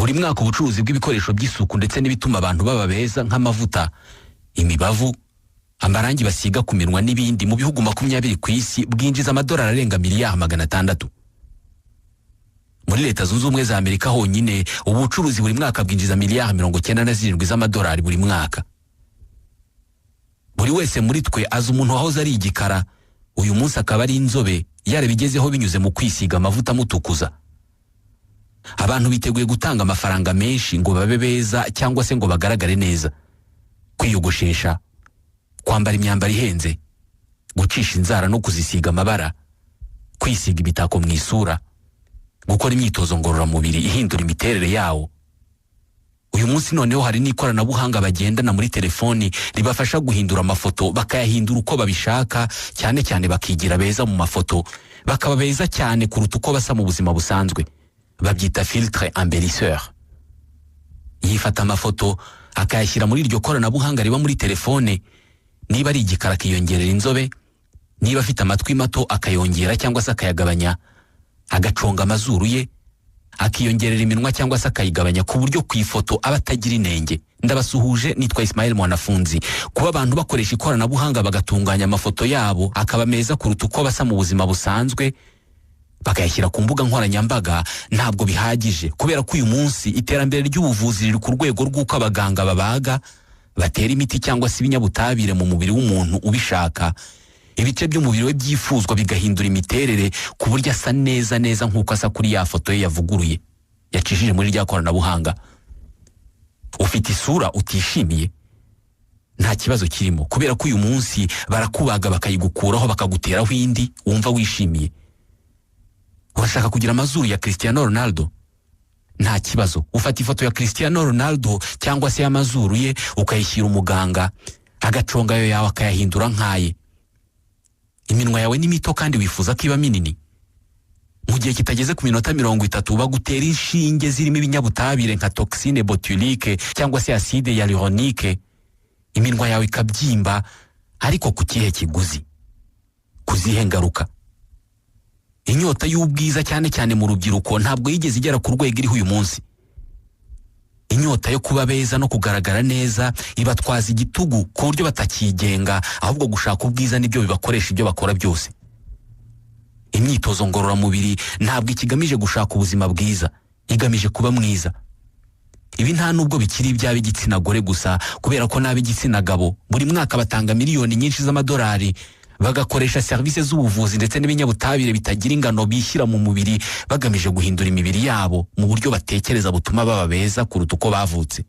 buri mwaka ubucuruzi bw'ibikoresho by'isuku ndetse n'ibituma abantu baba beza nk'amavuta, imibavu, amarangi basiga ku minwa n'ibindi mu bihugu 20 ku isi bwinjiza amadolari arenga miliyari 600. Muri Leta Zunze Ubumwe za Amerika honyine ubucuruzi buri mwaka bwinjiza miliyari 97 z'amadolari buri mwaka. Buri wese muri twe azi umuntu wahoze ari igikara, uyu munsi akaba ari inzobe yarabigezeho binyuze mu kwisiga amavuta amutukuza. Abantu biteguye gutanga amafaranga menshi ngo babe beza cyangwa se ngo bagaragare neza. Kwiyogoshesha, kwambara imyambaro ihenze, gucisha inzara no kuzisiga amabara, kwisiga ibitako mu isura, gukora imyitozo ngororamubiri ihindura imiterere yawo. Uyu munsi noneho hari n'ikoranabuhanga bagendana muri telefoni ribafasha guhindura amafoto bakayahindura uko babishaka, cyane cyane bakigira beza mu mafoto, bakaba beza cyane kuruta uko basa mu buzima busanzwe. Babyita filtre embellisseur. Yifata amafoto akayashyira muri iryo koranabuhanga riba muri telefone. Niba ari igikara akiyongerera inzobe, niba afite amatwi mato akayongera cyangwa se akayagabanya, agaconga amazuru ye, akiyongerera iminwa cyangwa se akayigabanya ku buryo ku ifoto aba atagira inenge. Ndabasuhuje, nitwa Ismael Mwanafunzi. Kuba abantu bakoresha ikoranabuhanga bagatunganya amafoto yabo akaba meza kuruta uko basa mu buzima busanzwe, bakayashyira ku mbuga nkoranyambaga, ntabwo bihagije, kubera ko uyu munsi iterambere ry'ubuvuzi riri ku rwego rw'uko abaganga babaga, batera imiti cyangwa se ibinyabutabire mu mubiri w'umuntu ubishaka. Ibice by'umubiri we byifuzwa bigahindura imiterere ku buryo asa neza neza nk'uko asa kuri ya foto ye yavuguruye, yacishije muri rya koranabuhanga. Ufite isura utishimiye, nta kibazo kirimo, kubera ko uyu munsi barakubaga bakayigukuraho bakaguteraho indi wumva wishimiye. Urashaka kugira amazuru ya Cristiano Ronaldo? Nta kibazo, ufata ifoto ya Cristiano Ronaldo cyangwa se y'amazuru ye ukayishyira umuganga, agaconga yo yawe akayahindura nkaye. Iminwa yawe ni mito kandi wifuza ko iba minini. Mu gihe kitageze ku minota 30 bagutera inshinge zirimo ibinyabutabire nka toxine botulique cyangwa se acide hyaluronique. Iminwa yawe ikabyimba, ariko ku kihe kiguzi? Kuzihe ngaruka? Inyota y'ubwiza cyane cyane mu rubyiruko ntabwo yigeze igera ku rwego iriho uyu munsi. Inyota yo kuba beza no kugaragara neza ibatwaza igitugu ku buryo batakigenga, ahubwo gushaka ubwiza nibyo bibakoresha ibyo bakora byose. Imyitozo ngororamubiri ntabwo ikigamije gushaka ubuzima bwiza, igamije kuba mwiza. Ibi nta nubwo bikiri iby'ab'igitsina gore gusa, kubera ko n'ab'igitsina gabo buri mwaka batanga miliyoni nyinshi z'amadolari bagakoresha service z'ubuvuzi ndetse n'ibinyabutabire bitagira ingano bishyira mu mubiri bagamije guhindura imibiri yabo mu buryo batekereza butuma baba beza kuruta uko bavutse.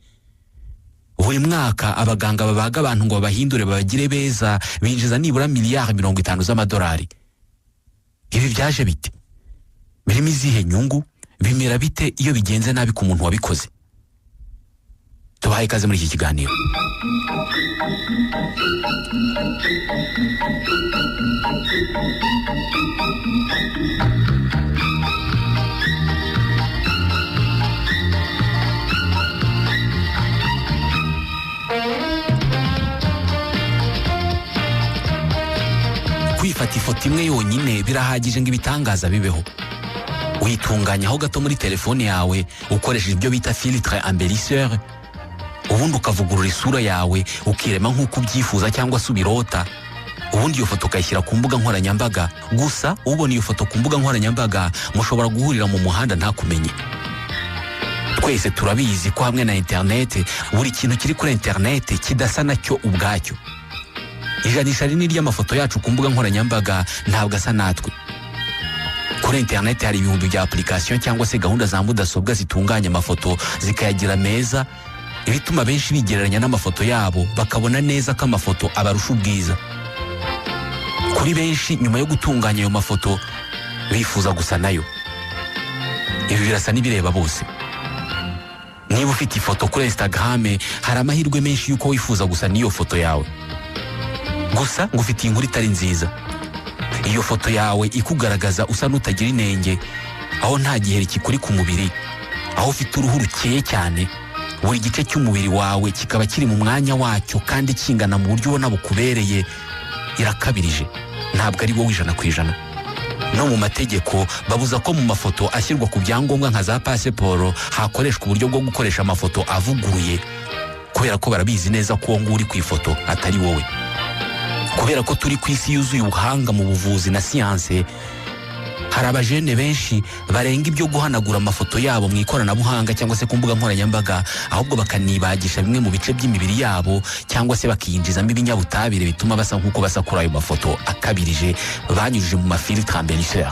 Buri mwaka abaganga babaga abantu ngo babahindure babagire beza binjiza nibura miliyari 50 z'amadolari. Ibi byaje bite? Birimo izihe nyungu? Bimera bite iyo bigenze nabi ku muntu wabikoze? Tubahaye ikaze muri iki kiganiro. Kwifata ifoto imwe yonyine birahagije ngo ibitangaza bibeho. Uyitunganyaho gato muri telefone yawe ukoresheje ibyo bita filtre embellisseur, ubundi ukavugurura isura yawe ukirema nk'uko ubyifuza cyangwa se ubirota. Ubundi iyo foto ukayishyira ku mbuga nkoranyambaga. Gusa ubona iyo foto ku mbuga nkoranyambaga mushobora guhurira mu muhanda ntakumenye. Twese turabizi ko hamwe na internet buri kintu kiri kuri internet kidasa nacyo ubwacyo. Ijanisha rinini ry'amafoto yacu ku mbuga nkoranyambaga ntabwo asa natwe. Kuri internet hari ibihumbi bya application cyangwa se gahunda za mudasobwa zitunganya amafoto zikayagira meza, ibituma benshi bigereranya n'amafoto yabo bakabona neza ko amafoto abarusha ubwiza. Kuri benshi nyuma yo gutunganya ayo mafoto bifuza gusa nayo. Ibi birasa n'ibireba bose. Niba ufite ifoto kuri Instagram hari amahirwe menshi yuko wifuza gusa n'iyo foto yawe. Gusa ngo ufite inkuru itari nziza. Iyo foto yawe ikugaragaza usa n'utagira inenge, aho nta giheri kikuri ku mubiri, aho ufite uruhu rukeye cyane, buri gice cy'umubiri wawe kikaba kiri mu mwanya wacyo kandi kingana mu buryo ubona bukubereye, irakabirije. Ntabwo ari wowe 100%. no mu mategeko babuza ko mu mafoto ashyirwa ku byangombwa nka za pasiporo hakoreshwa uburyo bwo gukoresha amafoto avuguruye, kubera ko barabizi neza ko uwo nguwo uri ku ifoto atari wowe. Kubera ko turi ku isi yuzuye ubuhanga mu buvuzi na siyanse, hari abajene benshi barenga ibyo guhanagura amafoto yabo mu ikoranabuhanga cyangwa se ku mbuga nkoranyambaga, ahubwo bakanibagisha bimwe mu bice by'imibiri yabo cyangwa se bakiyinjizamo ibinyabutabire bituma basa nk'uko basa kuri ayo mafoto akabirije banyujije mu mafiltre embellisseur.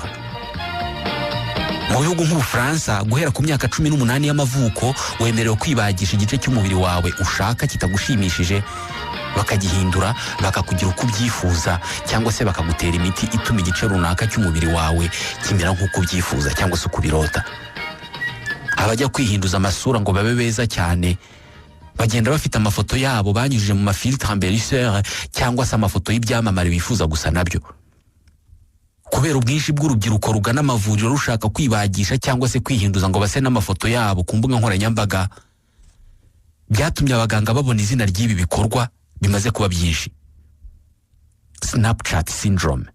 Mu bihugu nk'Ubufaransa guhera ku myaka 18 y'amavuko wemerewe kwibagisha igice cy'umubiri wawe ushaka kitagushimishije, bakagihindura bakakugira uko ubyifuza cyangwa se bakagutera imiti ituma igice runaka cy'umubiri wawe kimera nk'uko ubyifuza cyangwa se uko ubirota. Abajya kwihinduza amasura ngo babe beza cyane bagenda bafite amafoto yabo banyujije mu mafiltre embellisseur cyangwa se amafoto y'ibyamamare bifuza gusa nabyo. Kubera ubwinshi bw'urubyiruko rugana amavuriro rushaka kwibagisha cyangwa se kwihinduza ngo base n'amafoto yabo ku mbuga nkoranyambaga, byatumye abaganga babona izina ry'ibi bikorwa bimaze kuba byinshi: Snapchat syndrome.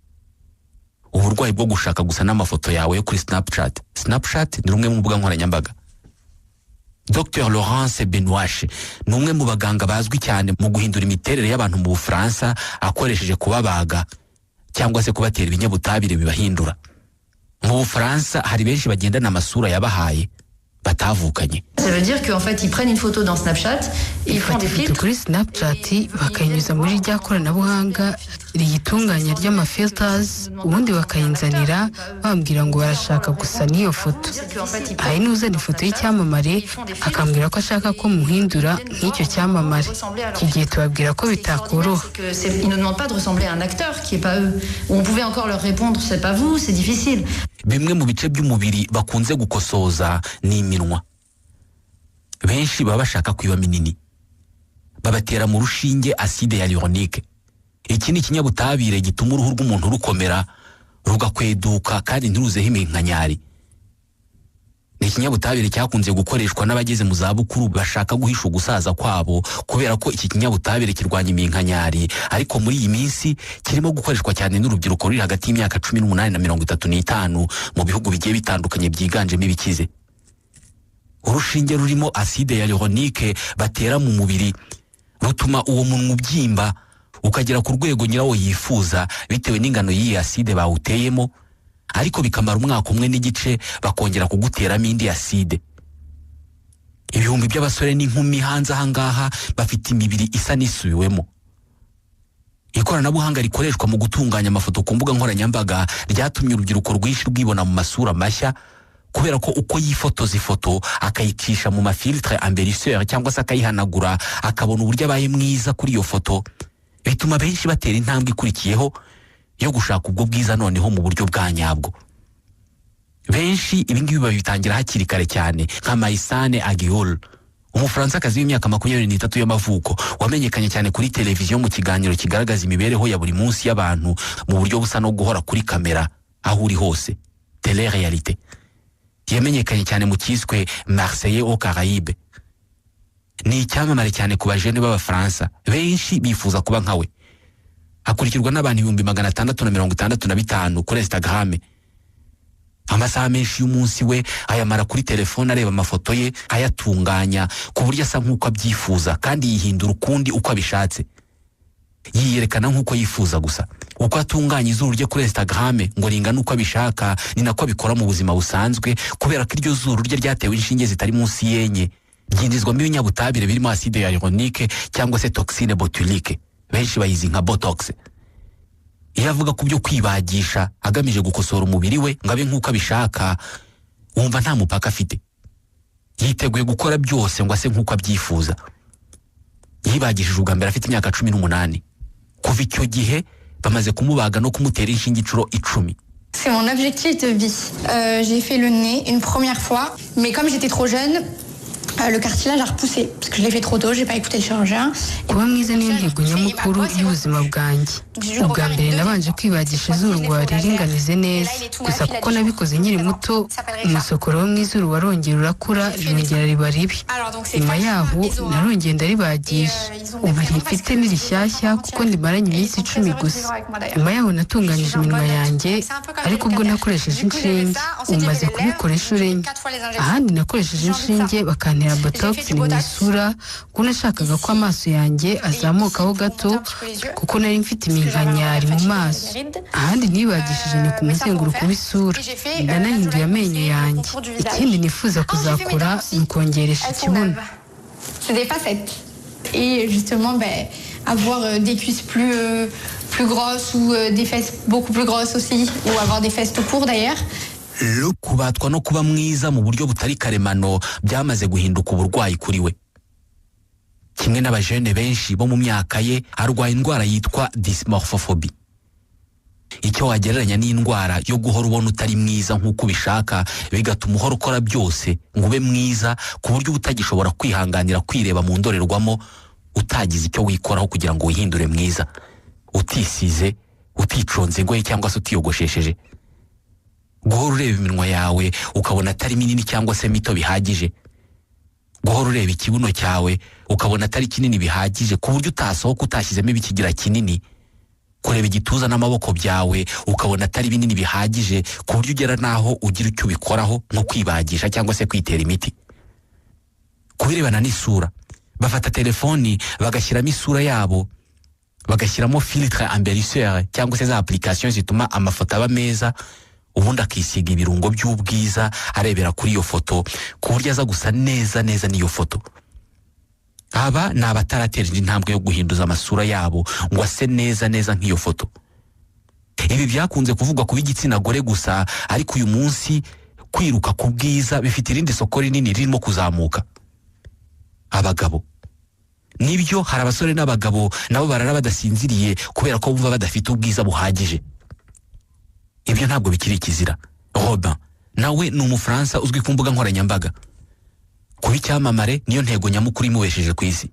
Uburwayi bwo gushaka gusa n'amafoto yawe yo kuri Snapchat. Snapchat ni rumwe mu mbuga nkoranyambaga. Dr Laurence Benoît ni umwe mu baganga bazwi cyane mu guhindura imiterere y'abantu mu Bufaransa akoresheje kubabaga cyangwa se kubatera ibinyabutabire bibahindura. Mu Bufaransa hari benshi bagendana amasura yabahaye batavukanye. Ça veut dire qu'en fait ils prennent une photo dans Snapchat, ils font des filtres kuri Snapchat bakayinyuza muri rya koranabuhanga riyitunganya ry'amafilters, ubundi bakayinzanira bambwira ngo barashaka gusa n'iyo foto. Hari n'uzana ifoto y'icyamamare akambwira ko ashaka ko muhindura nk'icyo cyamamare. Iki gihe tubabwira ko bitakoroha. Ils ne demandent pas de ressembler à un acteur qui est pas eux. On pouvait encore leur répondre c'est pas vous, c'est difficile. Bimwe mu bice by'umubiri bakunze gukosoza ni iminwa. Benshi baba bashaka kwiba minini, babatera mu rushinge acide hyaluronique. Iki ni ikinyabutabire gituma uruhu rw'umuntu rukomera rugakweduka kandi ntiruzeho iminkanyari. Ni ikinyabutabire cyakunze gukoreshwa n'abageze mu zabukuru bashaka guhisha ugusaza kwabo, kubera ko iki kinyabutabire kirwanya iminkanyari, ariko muri iyi minsi kirimo gukoreshwa cyane n'urubyiruko ruri hagati y'imyaka 18 na 35 mu bihugu bigiye bitandukanye byiganjemo ibikize. Urushinge rurimo acide hyaluronique batera mu mubiri rutuma uwo munwa ubyimba ukagera ku rwego nyirawo yifuza bitewe n'ingano y'iyi acide bawuteyemo, ariko bikamara umwaka umwe n'igice bakongera kuguteramo indi acide. Ibihumbi by'abasore n'inkumi hanze ahangaha bafite imibiri isa n'isubiwemo. Ikoranabuhanga rikoreshwa mu gutunganya amafoto ku mbuga nkoranyambaga ryatumye urubyiruko rwinshi rwibona mu masura mashya, kubera ko uko yifotoza ifoto akayicisha mu mafiltre embellisseur cyangwa se akayihanagura akabona uburyo abaye mwiza kuri iyo foto, bituma benshi batera intambwe ikurikiyeho yo gushaka ubwo bwiza noneho mu buryo bwa nyabwo. Benshi ibingibi babitangira hakiri kare cyane nka Maïsane Aguiol, Umufaransa-kazi w'imyaka 23 y'amavuko wamenyekanye cyane kuri televiziyo mu kiganiro kigaragaza imibereho ya buri munsi y'abantu mu buryo busa no guhora kuri kamera aho uri hose, télé-réalité. Yamenyekanye cyane mu kiswe Marseillais aux Caraïbes. Ni icyamamare cyane ku bajene b'Abafaransa, benshi bifuza kuba nkawe. Akurikirwa n'abantu 665 kuri Instagram. Amasaha menshi y'umunsi we ayamara kuri telefone areba amafoto ye ayatunganya ku buryo asa nk'uko abyifuza kandi yihindura ukundi uko abishatse. Yiyerekana nk'uko yifuza gusa. Uko atunganya izuru rye kuri Instagram ngo ringana uko abishaka, ni nako abikora mu buzima busanzwe, kubera ko iryo zuru rye ryatewe inshinge zitari munsi yenye ryinjizwamo ibinyabutabire birimo acide hyaluronique cyangwa se toxine botulique, benshi bayizi nka botox. Iyo avuga ku byo kwibagisha agamije gukosora umubiri we ngo abe nk'uko abishaka, wumva nta mupaka afite. Yiteguye gukora byose ngo ase nk'uko abyifuza. Yibagishije ubwa mbere afite imyaka 18. Kuva icyo gihe bamaze kumubaga no kumutera inshinge inshuro 10. C'est mon objectif de vie. J'ai fait le nez une première fois, mais comme j'étais trop jeune, Le cartilage a repoussé parce que je l'ai fait trop tôt, j'ai pas écouté le chirurgien. kuba mwiza niyo ntego nyamukuru y'ubuzima bwanjye. Ubwa mbere nabanje kwibagisha izuru ngo bariringanize neza, gusa kuko nabikoze nkiri muto umusokoro wo mu izuru warongera urakura ryongera riba ribi. Nyuma yaho narongeye ndaribagisha, ubu ntifite n'irishyashya kuko ndimaranye iminsi 10 gusa. Nyuma yaho natunganyije iminwa yanjye, ariko ubwo nakoresheje inshinge umaze kubikora inshuro enye. Ahandi nakoresheje inshinge bakantera botox mu isura kuko nashakaga ko amaso yanjye azamukaho gato kuko nari mfite iminkanyari mu maso. Ahandi nibagishije ni ku muzenguruko w'isura, nanahinduye amenyo yanjye. Ikindi nifuza kuzakora ni ukongeresha ikibuno. C'est des facettes et justement avoir des cuisses plus grosses ou des fesses beaucoup plus grosses aussi, ou avoir des fesses tout court d'ailleurs. Kubatwa no kuba mwiza mu buryo butari karemano byamaze guhinduka uburwayi kuri we. Kimwe n'abajene benshi bo mu myaka ye arwaye indwara yitwa dysmorphophobie. Icyo wagereranya n'indwara yo guhora ubona utari mwiza nk'uko ubishaka, bigatuma uhora ukora byose ngo ube mwiza ku buryo utagishobora kwihanganira kwireba mu ndorerwamo, utagize icyo wikoraho kugira ngo wihindure mwiza, utisize, uticonze ngoye cyangwa se utiyogoshesheje. Guhora ureba iminwa yawe ukabona atari minini cyangwa se mito bihagije. Guhora ureba ikibuno cyawe ukabona atari kinini bihagije ku buryo utasohoka utashyizemo ibikigira kinini. Kureba igituza n'amaboko byawe ukabona atari binini bihagije ku buryo ugera naho ugira icyo ubikoraho nko kwibagisha cyangwa se kwitera imiti. Kubirebana n'isura, bafata telefoni bagashyiramo isura yabo, bagashyiramo filtre embellisseur cyangwa se za applications zituma amafoto aba meza, ubundi akisiga ibirungo by'ubwiza arebera kuri iyo foto ku buryo aza gusa neza neza n'iyo foto. Aba ni abatarateje intambwe yo guhinduza amasura yabo ngo ase neza neza nk'iyo foto. Ibi byakunze kuvugwa ku b'igitsina gore gusa, ariko uyu munsi kwiruka ku bwiza bifite irindi soko rinini ririmo kuzamuka. Abagabo nibyo, hari abasore n'abagabo nabo barara badasinziriye kubera ko bumva badafite ubwiza buhagije. Ibyo ntabwo bikiri ikizira. Robin nawe ni Umufaransa uzwi ku mbuga nkoranyambaga. Kuba icyamamare niyo ntego nyamukuru imubesheje ku isi.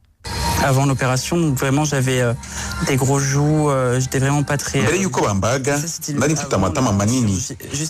Avant l'opération, vraiment j'avais des gros joues, j'étais vraiment pas très. Mbere yuko bambaga nari mfite amatama manini,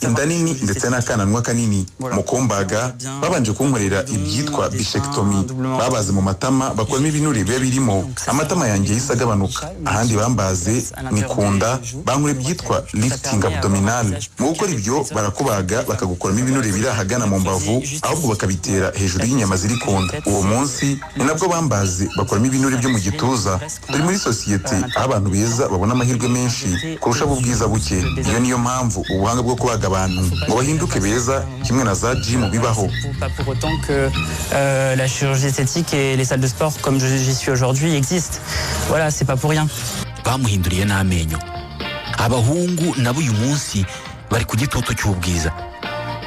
inda nini ndetse n'akananwa kanini. Mu kumbaga babanje kunkorera ibyitwa bichectomie, babaze mu matama bakoramo ibinure biba birimo. Amatama yanjye yise agabanuka. Ahandi bambaze ni kunda, bankora ibyitwa lifting abdominal. Mu gukora ibyo barakubaga bakagukoramo ibinure biri ahagana mu mbavu, ahubwo bakabitera hejuru y'inyama ziri kunda. Uwo munsi ni nabwo bambaze bakoramo ibinure byo mu gituza. Turi muri societe aho abantu beza babona amahirwe menshi kurusha ubwiza buke. Iyo niyo mpamvu ubuhanga bwo kubaga abantu ngo bahinduke beza kimwe na za gym bibaho. Pour autant que la chirurgie esthétique et les salles de sport comme j'y suis aujourd'hui existent. Voilà, c'est pas pour rien. Bamuhinduriye n'amenyo. Abahungu nabo uyu munsi bari ku gitutu cy'ubwiza.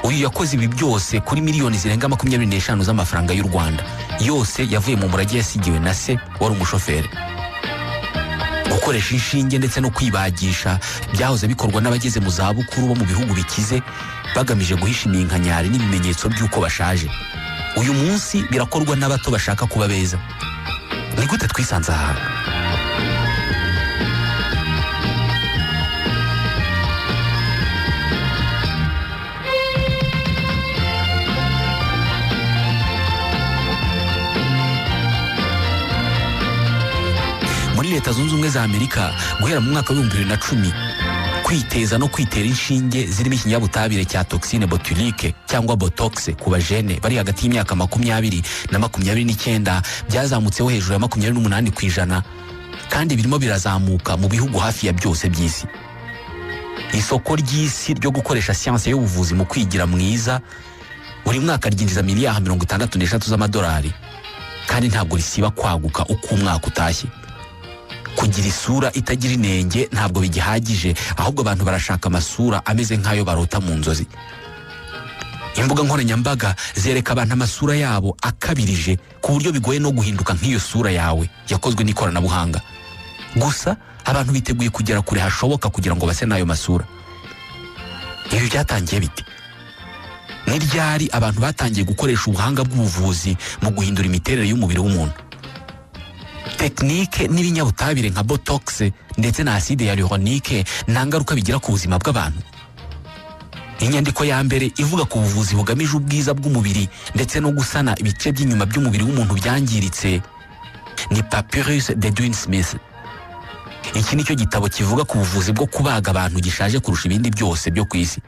Uyu yakoze ibi byose kuri miliyoni zirenga 25 z'amafaranga y'u Rwanda. Yose yavuye mu murage yasigiwe na se wari umushoferi. Gukoresha inshinge ndetse no kwibagisha byahoze bikorwa n'abageze mu zabukuru bo mu bihugu bikize bagamije guhisha iminkanyari n'ibimenyetso by'uko bashaje. Uyu munsi birakorwa n'abato bashaka kuba beza. Ni gute twisanze aha? Muri Leta Zunze Ubumwe za Amerika guhera mu mwaka wa 2010 kwiteza no kwitera inshinge zirimo ikinyabutabire cya toxine botulique cyangwa botox ku bajene bari hagati y'imyaka 20 na 29 byazamutseho hejuru ya 28% kandi birimo birazamuka mu bihugu hafi ya byose by'isi. Isoko ry'isi ryo gukoresha siyanse y'ubuvuzi mu kwigira mwiza buri mwaka ryinjiza miliyari 63 z'amadolari kandi ntabwo risiba kwaguka uko umwaka utashye. Kugira isura itagira inenge ntabwo bigihagije, ahubwo abantu barashaka amasura ameze nk'ayo barota mu nzozi. Imbuga nkoranyambaga zereka abantu amasura yabo akabirije ku buryo bigoye no guhinduka nk'iyo sura yawe yakozwe n'ikoranabuhanga. Gusa abantu biteguye kugera kure hashoboka kugira ngo base n'ayo masura. Ibi byatangiye bite? ni ryari abantu batangiye gukoresha ubuhanga bw'ubuvuzi mu guhindura imiterere y'umubiri w'umuntu. Tekinike n'ibinyabutabire nka botox ndetse na acide hyaluronique nta ngaruka bigira ku buzima bw'abantu. Inyandiko ya mbere ivuga ku buvuzi bugamije ubwiza bw'umubiri ndetse no gusana ibice by'inyuma by'umubiri w'umuntu byangiritse ni Papyrus d'Edwin Smith. Iki nicyo gitabo kivuga ku buvuzi bwo kubaga abantu gishaje kurusha ibindi byose byo ku isi,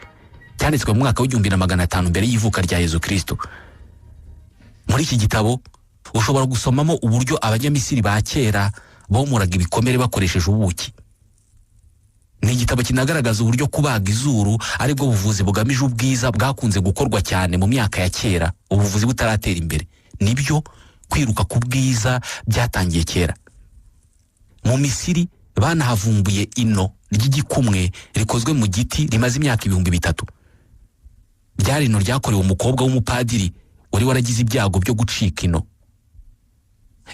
cyanditswe mu mwaka w'1500 mbere y'ivuka rya Yezu Kristo. Muri iki gitabo ushobora gusomamo uburyo abanyamisiri ba kera bomuraga ibikomere bakoresheje ubuki. Ni igitabo kinagaragaza uburyo kubaga izuru ari bwo buvuzi bugamije ubwiza bwakunze gukorwa cyane mu myaka ya kera, ubuvuzi butaratera imbere. Nibyo kwiruka ku bwiza byatangiye kera. Mu Misiri banahavumbuye ino ry'igikumwe rikozwe mu giti rimaze imyaka 3000. Ryari ino ryakorewe umukobwa w'umupadiri wari waragize ibyago byo gucika ino.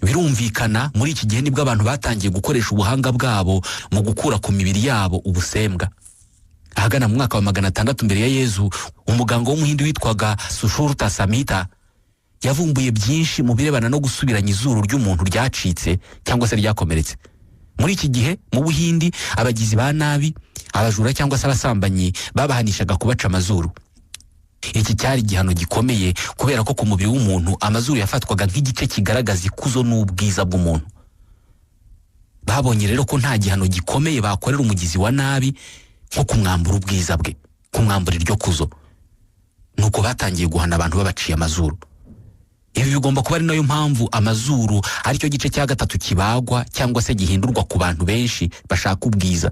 Birumvikana muri iki gihe nibwo abantu batangiye gukoresha ubuhanga bwabo mu gukura ku mibiri yabo ubusembwa. Ahagana mu mwaka wa 600 mbere ya Yezu, umuganga w'umuhindi witwaga Sushruta Samhita yavumbuye byinshi mu birebana no gusubiranya izuru ry'umuntu ryacitse cyangwa se ryakomeretse. Muri iki gihe mu Buhindi abagizi ba nabi, abajura cyangwa se abasambanyi babahanishaga kubaca amazuru. Iki cyari igihano gikomeye kubera ko ku mubiri w'umuntu amazuru yafatwaga nk'igice kigaragaza ikuzo n'ubwiza bw'umuntu. Babonye rero ko nta gihano gikomeye bakorera umugizi wa nabi nko kumwambura ubwiza bwe, kumwambura iryo kuzo. Nuko batangiye guhana abantu babaciye amazuru. Ibi bigomba kuba ari nayo mpamvu amazuru ari cyo gice cya gatatu kibagwa cyangwa se gihindurwa ku bantu benshi bashaka ubwiza.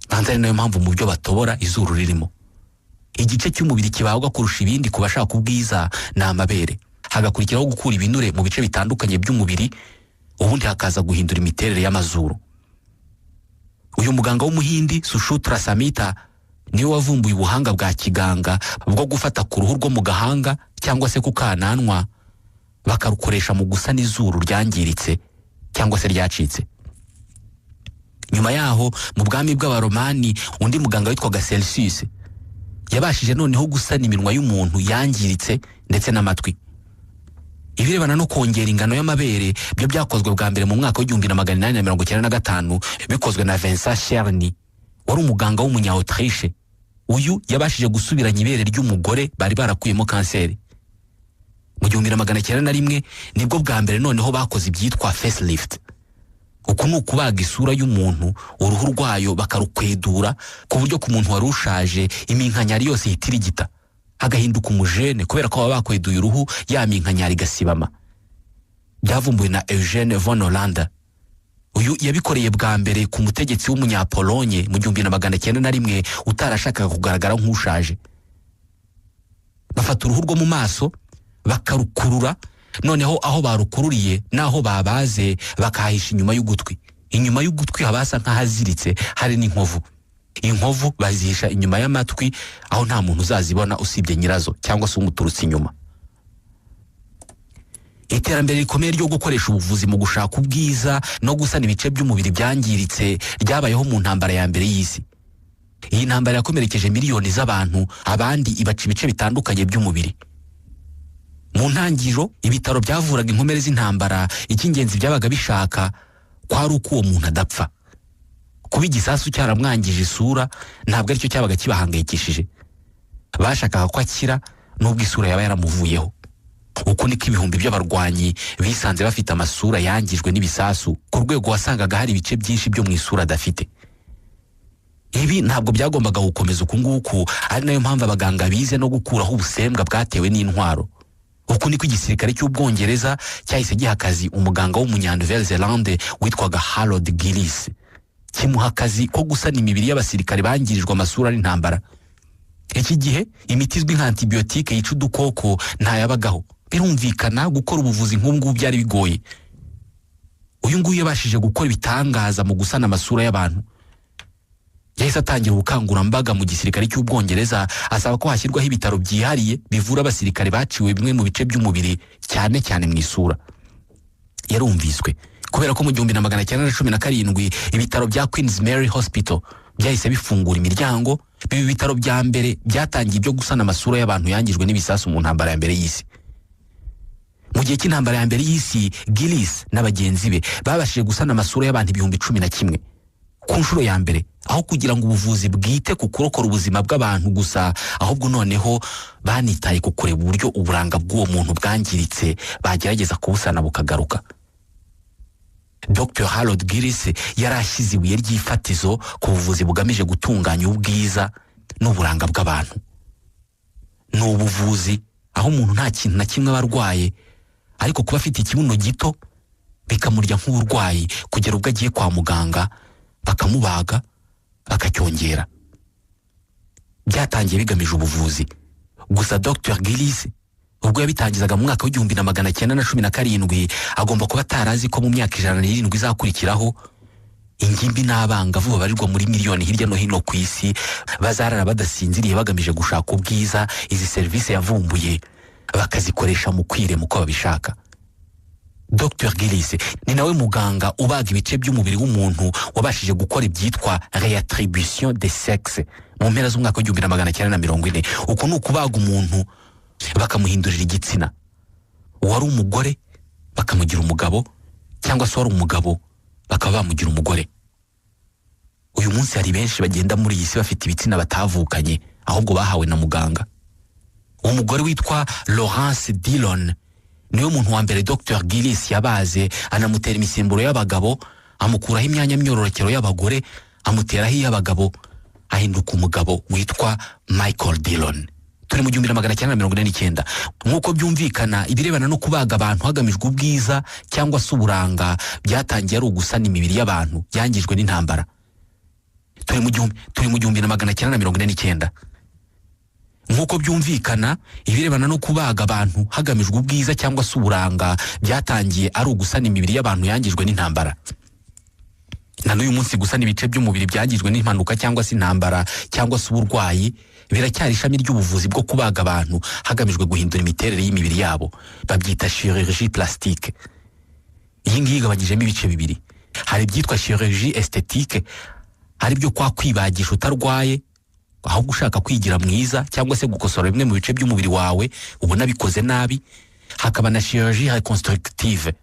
Banza ari nayo mpamvu mu byo batobora izuru ririmo. Igice cy'umubiri kibagwa kurusha ibindi ku bashaka ubwiza ni amabere. Hagakurikiraho gukura ibinure mu bice bitandukanye by'umubiri, ubundi hakaza guhindura imiterere y'amazuru. Uyu muganga w'umuhindi Sushruta Samhita niwe wavumbuye ubuhanga bwa kiganga bwo gufata ku ruhu rwo mu gahanga cyangwa se ku kananwa bakarukoresha mu gusana izuru ryangiritse cyangwa se ryacitse. Nyuma yaho mu bwami bw'Abaromani undi muganga witwaga Celsus yabashije noneho gusana iminwa y'umuntu yangiritse ndetse n'amatwi. Ibirebana no kongera ingano y'amabere byo byakozwe bwa mbere mu mwaka w'1895 bikozwe na Vincent Cherny wari umuganga w'umunya-Autriche. Uyu yabashije gusubiranya ibere ry'umugore bari barakuyemo kanseri. Mu 1901 nibwo bwa mbere noneho bakoze ibyitwa facelift. Uku ni ukubaga isura y'umuntu, uruhu rwayo bakarukwedura ku buryo ku muntu wari ushaje iminkanyari yose yitirigita, agahinduka umujene kubera ko baba bakweduye uruhu ya minkanyari gasibama. Byavumbuwe na Eugene von Hollande. Uyu yabikoreye bwa mbere ku mutegetsi w'umunya-Polonye mu 1901 utarashakaga kugaragara nk'ushaje. Bafata uruhu rwo mu maso bakarukurura, noneho aho barukururiye naho babaze bakahisha inyuma y'ugutwi. Inyuma y'ugutwi habasa nk'ahaziritse hari n'inkovu. Inkovu bazihisha inyuma y'amatwi aho nta muntu uzazibona usibye nyirazo cyangwa se umuturutse inyuma. Iterambere rikomeye ryo gukoresha ubuvuzi mu gushaka ubwiza no gusana ibice by'umubiri byangiritse ryabayeho mu ntambara ya mbere y'isi. Iyi ntambara yakomerekeje miliyoni z'abantu, abandi ibaca ibice bitandukanye by'umubiri. Mu ntangiriro ibitaro byavuraga inkomere z'intambara, icy'ingenzi byabaga bishaka kwari uko uwo muntu adapfa. Kuba igisasu cyaramwangije isura ntabwo aricyo cyabaga kibahangayikishije. Bashakaga ko akira nubwo isura yaba yaramuvuyeho. Uko niko ibihumbi by'abarwanyi bisanze bafite amasura yangijwe n'ibisasu ku rwego wasangaga hari ibice byinshi byo mu isura adafite. Ibi ntabwo byagombaga gukomeza uku nguku, ari nayo mpamvu abaganga bize no gukuraho ubusembwa bwatewe n'intwaro. Uku niko igisirikare cy'Ubwongereza cyahise giha akazi umuganga w'umunya-Nouvelle-Zélande witwaga Harold Gillis, kimuha akazi ko gusana imibiri y'abasirikare bangirijwe amasura n'intambara. Iki gihe imiti izwi nka antibiotique yica udukoko ntayabagaho. Birumvikana gukora ubuvuzi nk'ubwo byari bigoye. Uyu nguyu yabashije gukora ibitangaza mu gusana amasura y'abantu. Yahise atangira ubukangurambaga mu gisirikare cy'Ubwongereza asaba ko hashyirwaho ibitaro byihariye bivura abasirikare baciwe bimwe mu bice by'umubiri cyane cyane mu isura. Yarumviswe kubera ko mu 1917 ibitaro bya Queen's Mary Hospital byahise bifungura imiryango, biba ibitaro bya mbere byatangiye ibyo gusana amasura y'abantu yangijwe n'ibisasu mu ntambara ya mbere y'isi. Mu gihe cy'intambara ya mbere y'isi, Gillis n'abagenzi be babashije gusana amasura y'abantu 11,000 ku nshuro ya mbere, aho kugira ngo ubuvuzi bwite ku kurokora ubuzima bw'abantu gusa, ahubwo noneho banitaye ku kureba uburyo uburanga bw'uwo muntu bwangiritse bagerageza kubusana bukagaruka. Dr. Harold Gillis yari ashyize ibuye ry'ifatizo ku buvuzi bugamije gutunganya ubwiza n'uburanga bw'abantu. Ni ubuvuzi aho umuntu nta kintu na kimwe aba arwaye, ariko kuba afite ikibuno gito bikamurya nk'uburwayi kugera ubwo agiye kwa muganga bakamubaga bakacyongera. Byatangiye bigamije ubuvuzi gusa. Dr. Gillis ubwo yabitangizaga mu mwaka w'1917 agomba kuba atarazi ko mu myaka 107 izakurikiraho ingimbi n'abangavu babarirwa muri miliyoni hirya no hino ku isi bazarara badasinziriye bagamije gushaka ubwiza izi serivisi yavumbuye bakazikoresha mu kwirema uko babishaka. Dr. Gillis ni nawe muganga ubaga ibice by'umubiri w'umuntu wabashije gukora ibyitwa réattribution des sexes mu mpera z'umwaka w'1940. uko ni ukubaga umuntu bakamuhindurira igitsina. Uwari umugore bakamugira umugabo, cyangwa se wari umugabo bakaba bamugira umugore. Uyu munsi hari benshi bagenda muri iyi si bafite ibitsina batavukanye ahubwo bahawe na muganga. Umugore witwa Laurence Dillon niwe muntu wa mbere Dr. Gillis yabaze, anamutera imisimburo y'abagabo, amukuraho imyanya myororokero y'abagore, amuteraho iy'abagabo, ahinduka umugabo witwa Michael Dillon. Turi mu 1949. Nk'uko byumvikana, ibirebana no kubaga abantu hagamijwe ubwiza cyangwa se uburanga byatangiye ari ugusana imibiri y'abantu yangijwe n'intambara. Turi mu 1949. Nk'uko byumvikana, ibirebana no kubaga abantu hagamijwe ubwiza cyangwa se uburanga byatangiye ari ugusana imibiri y'abantu yangijwe n'intambara. Na n'uyu munsi gusana ibice by'umubiri byangijwe n'impanuka cyangwa se intambara cyangwa se uburwayi biracyari ishami ry'ubuvuzi bwo kubaga abantu hagamijwe guhindura imiterere y'imibiri yabo. Babyita chirurgie plastique. Iyi ngiyi igabanyijemo ibice bibiri. Hari ibyitwa chirurgie esthétique, hari byo kwa kwibagisha utarwaye ahubwo ushaka kwigira mwiza cyangwa se gukosora bimwe mu bice by'umubiri wawe ubona bikoze nabi. Hakaba na chirurgie reconstructive,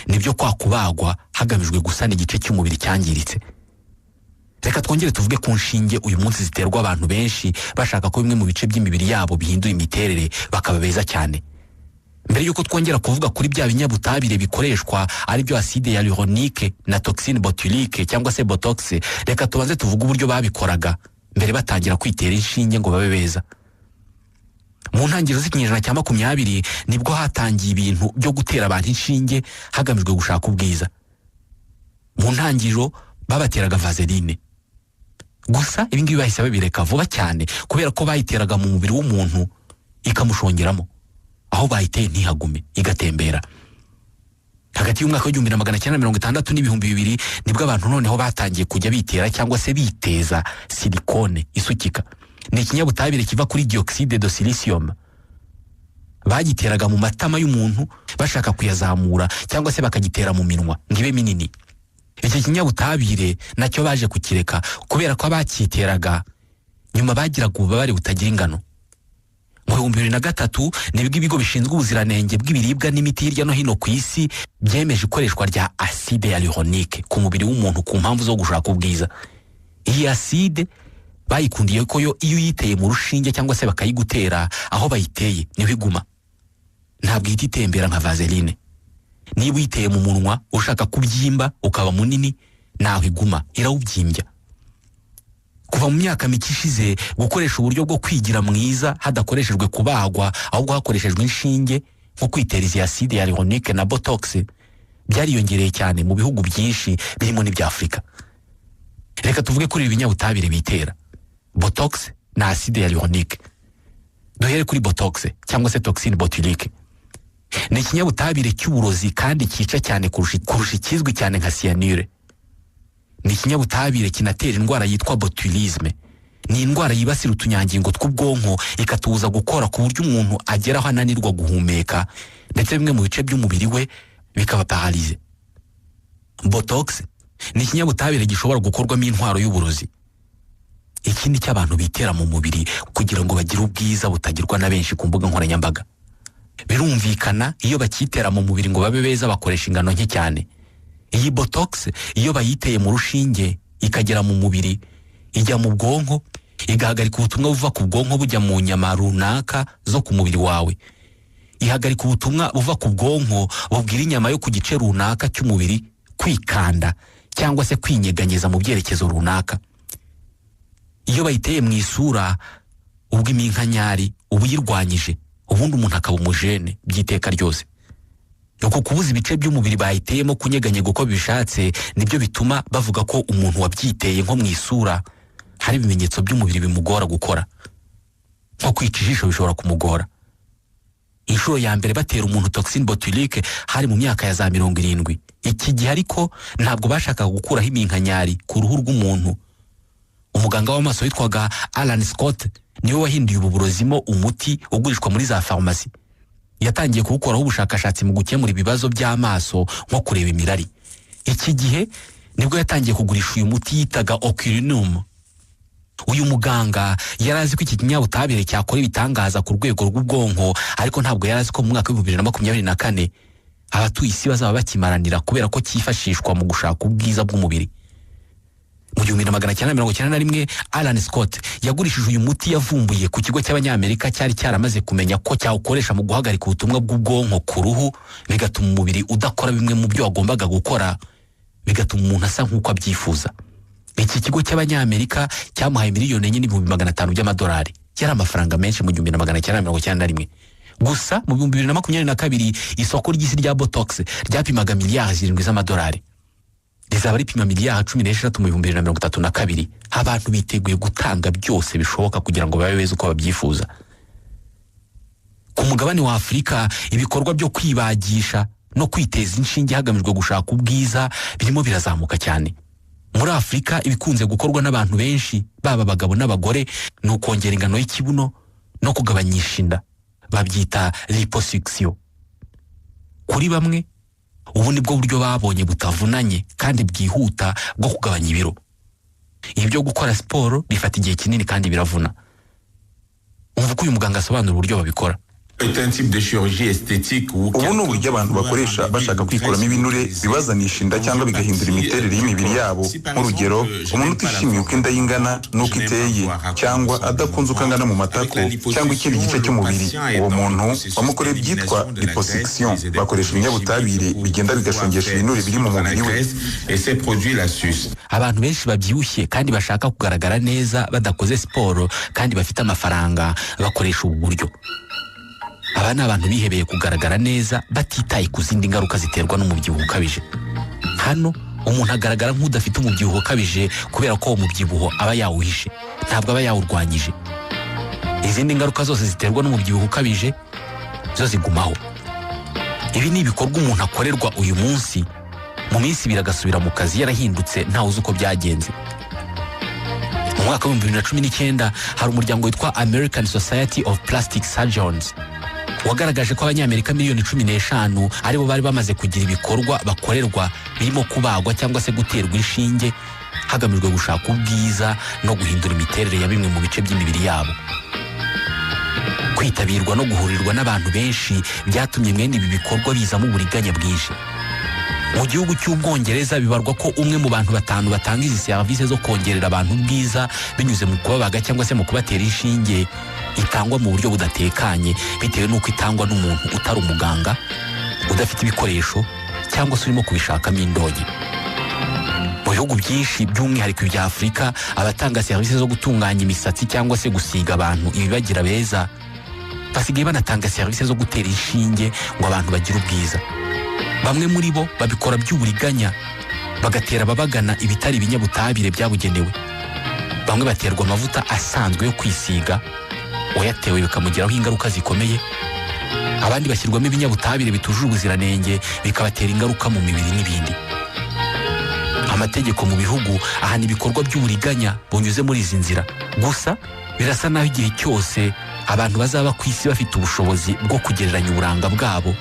nibyo kwa kubagwa hagamijwe gusana igice cy'umubiri cyangiritse. Reka twongere tuvuge ku nshinge uyu munsi ziterwa abantu benshi bashaka ko bimwe mu bice by'imibiri yabo bihindura imiterere bakaba beza cyane. Mbere yuko twongera kuvuga kuri bya binyabutabire bikoreshwa ari byo acide hyaluronique na toxine botulique cyangwa se botox, reka tubanze tuvuge uburyo babikoraga mbere batangira kwitera inshinge ngo babe beza. Mu ntangiriro z'ikinyejana cya 20 nibwo hatangiye ibintu byo gutera abantu inshinge hagamijwe gushaka ubwiza. Mu ntangiriro babateraga vaseline. Gusa ibingibi bahise babireka vuba cyane kubera ko bayiteraga mu mubiri w'umuntu ikamushongeramo, aho bayiteye ntihagume igatembera. Hagati y'umwaka w'1960 n'2000 nibwo abantu noneho batangiye kujya bitera cyangwa se biteza silikone isukika. Ni ikinyabutabire kiva kuri dioxide de silicium. Bagiteraga mu matama y'umuntu bashaka kuyazamura cyangwa se bakagitera mu minwa ngibe minini. Iki kinyabutabire nacyo baje kukireka kubera ko abakiteraga nyuma bagiraga ububabare butagira ingano. Mu 2003 nibwo ibigo bishinzwe ubuziranenge bw'ibiribwa n'imiti hirya no hino ku isi byemeje ikoreshwa rya acide hyaluronique ku mubiri w'umuntu ku mpamvu zo gushaka ubwiza. Iyi acide bayikundiye ko yo iyo uyiteye mu rushinge cyangwa se bakayigutera aho bayiteye niho iguma, ntabwo ihita itembera nka vaseline. Niba uyiteye mu munwa ushaka kubyimba ukaba munini, naho iguma irawubyimbya. Kuva mu myaka mike ishize gukoresha uburyo bwo kwigira mwiza hadakoreshejwe kubagwa ahubwo hakoreshejwe inshinge nko kwitera izi acide hyaluronique na botox byariyongereye cyane mu bihugu byinshi birimo n'ibya Afurika. Reka tuvuge kuri ibi binyabutabire bitera botox na acide hyaluronique. Duhere kuri botox cyangwa se toxine botulique. Ni ikinyabutabire cy'uburozi kandi cyica cyane kurusha ikizwi cyane nka cyanure. Ni ikinyabutabire kinatera indwara yitwa botulisme. Ni indwara yibasira utunyangingo tw'ubwonko ikatubuza gukora ku buryo umuntu ageraho ananirwa guhumeka ndetse bimwe mu bice by'umubiri we bikaba paralyze. Botox ni ikinyabutabire gishobora gukorwamo intwaro y'uburozi. ikindi cy'abantu bitera mu mubiri kugira ngo bagire ubwiza butagirwa na benshi ku mbuga nkoranyambaga. Birumvikana iyo bakitera mu mubiri ngo babe beza bakoresha ingano nke cyane. Iyi botox iyo bayiteye mu rushinge ikagera mu mubiri, ijya mu bwonko, igahagarika ubutumwa buva ku bwonko bujya mu nyama runaka zo ku mubiri wawe. Ihagarika ubutumwa buva ku bwonko bubwira inyama yo ku gice runaka cy'umubiri kwikanda cyangwa se kwinyeganyeza mu byerekezo runaka. Iyo bayiteye mu isura, ubwo iminkanyari uba uyirwanyije, ubundi umuntu akaba umujene by'iteka ryose. Uko kubuza ibice by'umubiri bayiteyemo kunyeganyega uko bishatse nibyo bituma bavuga ko umuntu wabyiteye nko mu isura hari ibimenyetso by'umubiri bimugora gukora. Nko kwica ijisho bishobora kumugora. Inshuro ya mbere batera umuntu toxine botulique hari mu myaka ya za 70. Iki gihe ariko ntabwo bashakaga gukuraho iminkanyari ku ruhu rw'umuntu. Umuganga w'amaso witwaga Alan Scott niwe wahinduye ubu burozimo umuti ugurishwa muri za farumasi. Yatangiye kuwukoraho ubushakashatsi mu gukemura ibibazo by'amaso nko kureba imirari. Iki gihe nibwo yatangiye kugurisha uyu muti yitaga Oculinum. Uyu muganga yarazi ko iki kinyabutabire cyakora ibitangaza ku rwego rw'ubwonko, ariko ntabwo yarazi ko mu mwaka wa 2024 abatuye isi bazaba bakimaranira kubera ko cyifashishwa mu gushaka ubwiza bw'umubiri. Mu 1991 Alan Scott yagurishije uyu muti yavumbuye ku kigo cy'abanyamerika cyari cyaramaze kumenya ko cyawukoresha mu guhagarika ubutumwa bw'ubwonko ku ruhu, bigatuma umubiri udakora bimwe mu byo wagombaga gukora, bigatuma umuntu asa nk'uko abyifuza. Iki kigo cy'abanyamerika cyamuhaye $1,500,000 by'amadolari. Yari amafaranga menshi mu 1991. Gusa mu 2022 isoko ry'isi rya botox ryapimaga miliyari 7 z'amadolari. Rizaba ripima miliyari 16 mu 2032. Abantu biteguye gutanga byose bishoboka kugira ngo babe beza uko babyifuza. Ku mugabane wa Afurika ibikorwa byo kwibagisha no kwiteza inshinge hagamijwe gushaka ubwiza birimo birazamuka cyane. Muri Afurika ibikunze gukorwa n'abantu benshi baba abagabo n'abagore ni ukongera ingano y'ikibuno no kugabanyisha inda, babyita liposuction. Kuri bamwe ubu nibwo buryo babonye butavunanye kandi bwihuta bwo kugabanya ibiro. Ibyo gukora siporo bifata igihe kinini kandi biravuna. Umva ko uyu muganga asobanura uburyo babikora. Ubu ni uburyo abantu bakoresha bashaka kwikuramo ibinure bibazanisha inda cyangwa bigahindura imiterere y'imibiri yabo. Nk'urugero, umuntu utishimiye uko inda y'ingana n'uko iteye cyangwa adakunze uko angana mu matako cyangwa ikindi gice cy'umubiri, uwo muntu bamukorera ibyitwa liposuction. Bakoresha ibinyabutabire bigenda bigashongesha ibinure biri mu mubiri we. Abantu benshi babyibushye kandi bashaka kugaragara neza badakoze siporo kandi bafite amafaranga bakoresha ubu buryo. Aba ni abantu bihebeye kugaragara neza batitaye ku zindi ngaruka ziterwa n'umubyibuho ukabije. Hano umuntu agaragara nk'udafite umubyibuho ukabije kubera ko uwo mubyibuho aba yawuhishe, ntabwo aba yawurwanyije. Izindi ngaruka zose ziterwa n'umubyibuho ukabije zo zigumaho. Ibi ni ibikorwa umuntu akorerwa uyu munsi, mu minsi biragasubira mu kazi yarahindutse ntawe uzi uko byagenze. Mu mwaka wa 2019 hari umuryango witwa American Society of Plastic Surgeons wagaragaje ko abanyamerika miliyoni 15 aribo bari bamaze kugira ibikorwa bakorerwa birimo kubagwa cyangwa se guterwa inshinge hagamijwe gushaka ubwiza no guhindura imiterere ya bimwe mu bice by'imibiri yabo. Kwitabirwa no guhurirwa n'abantu benshi byatumye mwene ibi bikorwa bizamo uburiganya bwinshi. Mu gihugu cy'Ubwongereza bibarwa ko umwe mu bantu 5 batanga izi service zo kongerera abantu ubwiza binyuze mu kubabaga cyangwa se mu kubatera inshinge itangwa mu buryo budatekanye, bitewe n'uko itangwa n'umuntu utari umuganga, udafite ibikoresho cyangwa se urimo kubishakamo indonke. Mu bihugu byinshi by'umwihariko ibya Afurika, abatanga service zo gutunganya imisatsi cyangwa se gusiga abantu ibibagira beza basigaye banatanga service zo gutera inshinge ngo abantu bagire ubwiza. Bamwe muri bo babikora by'uburiganya, bagatera ababagana ibitari ibinyabutabire byabugenewe. Bamwe baterwa amavuta asanzwe yo kwisiga, uyatewe bikamugiraho ingaruka zikomeye. Abandi bashyirwamo ibinyabutabire bitujuje ubuziranenge bikabatera ingaruka mu mibiri n'ibindi. Amategeko mu bihugu ahana ibikorwa by'uburiganya bunyuze muri izi nzira. Gusa birasa naho igihe cyose abantu bazaba ku isi bafite ubushobozi bwo kugereranya uburanga bwabo,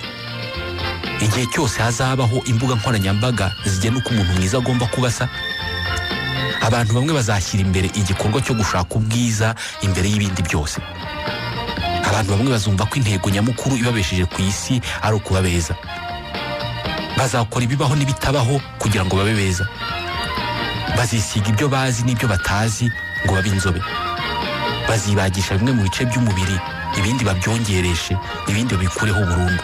igihe cyose hazabaho imbuga nkoranyambaga zigena uko umuntu mwiza agomba kubasa, abantu bamwe bazashyira imbere igikorwa cyo gushaka ubwiza imbere y'ibindi byose. Abantu bamwe bazumva ko intego nyamukuru ibabesheje ku isi ari ukuba beza. Bazakora ibibaho n'ibitabaho kugira ngo babe beza. Bazisiga ibyo bazi n'ibyo batazi ngo babe inzobe. Bazibagisha bimwe mu bice by'umubiri, ibindi babyongereshe, ibindi babikureho burundu.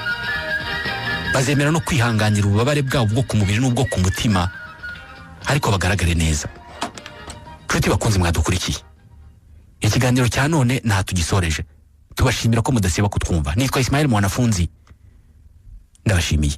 Bazemera no kwihanganira ububabare bwabo bwo ku mubiri n'ubwo ku mutima, ariko bagaragare neza. Nshuti bakunze mwadukurikiye, ikiganiro cya none nta tugisoreje. Tubashimira ko mudasiba kutwumva. Nitwa Ismael Mwanafunzi, ndabashimiye.